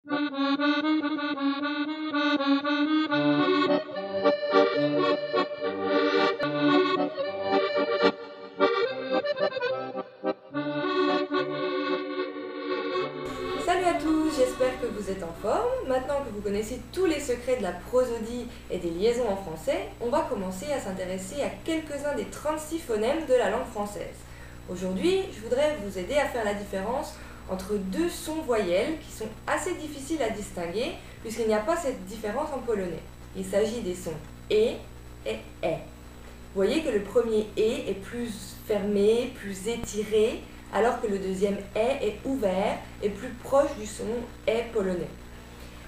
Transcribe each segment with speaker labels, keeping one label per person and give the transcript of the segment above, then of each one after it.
Speaker 1: Salut à tous, j'espère que vous êtes en forme. Maintenant que vous connaissez tous les secrets de la prosodie et des liaisons en français, on va commencer à s'intéresser à quelques-uns des 36 phonèmes de la langue française. Aujourd'hui, je voudrais vous aider à faire la différence entre deux sons voyelles qui sont assez difficiles à distinguer puisqu'il n'y a pas cette différence en polonais. Il s'agit des sons et Vous voyez que le premier est plus fermé, plus étiré, alors que le deuxième est ouvert et plus proche du son est polonais.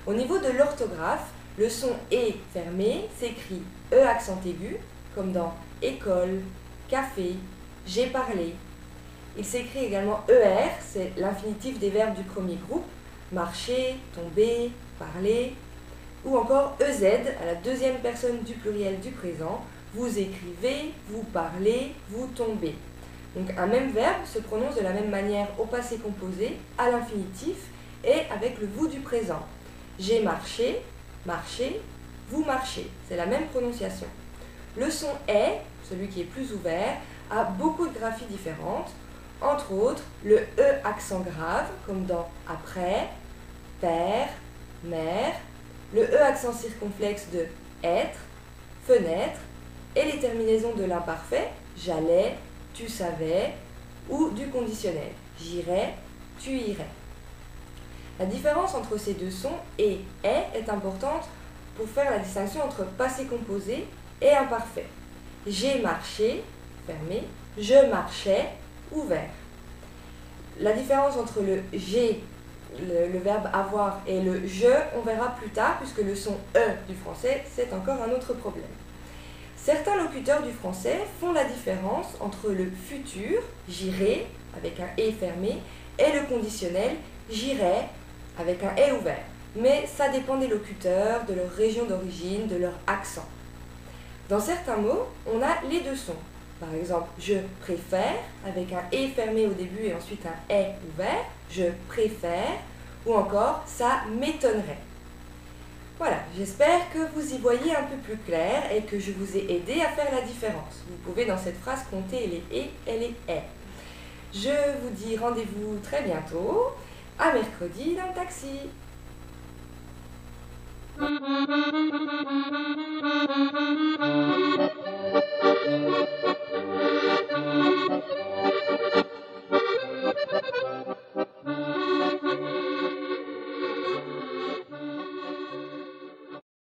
Speaker 1: Au niveau de l'orthographe, le son est fermé s'écrit E accent aigu, comme dans école, café, j'ai parlé. Il s'écrit également ER, c'est l'infinitif des verbes du premier groupe, marcher, tomber, parler, ou encore EZ à la deuxième personne du pluriel du présent, vous écrivez, vous parlez, vous tombez. Donc un même verbe se prononce de la même manière au passé composé, à l'infinitif et avec le vous du présent. J'ai marché, marché, vous marchez. C'est la même prononciation. Le son est, celui qui est plus ouvert, a beaucoup de graphies différentes. Entre autres, le E accent grave, comme dans après, père, mère, le E accent circonflexe de être, fenêtre, et les terminaisons de l'imparfait, j'allais, tu savais, ou du conditionnel, j'irai, tu irais. La différence entre ces deux sons et est importante pour faire la distinction entre passé composé et imparfait. J'ai marché, fermé, je marchais, ouvert. La différence entre le j'ai, le verbe avoir, et le je, on verra plus tard, puisque le son E du français, c'est encore un autre problème. Certains locuteurs du français font la différence entre le futur, j'irai, avec un et fermé, et le conditionnel, j'irai, avec un et ouvert. Mais ça dépend des locuteurs, de leur région d'origine, de leur accent. Dans certains mots, on a les deux sons. Par exemple, je préfère, avec un et fermé au début et ensuite un et ouvert, je préfère, ou encore ça m'étonnerait. Voilà, j'espère que vous y voyez un peu plus clair et que je vous ai aidé à faire la différence. Vous pouvez dans cette phrase compter les et les est. Je vous dis rendez-vous très bientôt, à mercredi dans le taxi.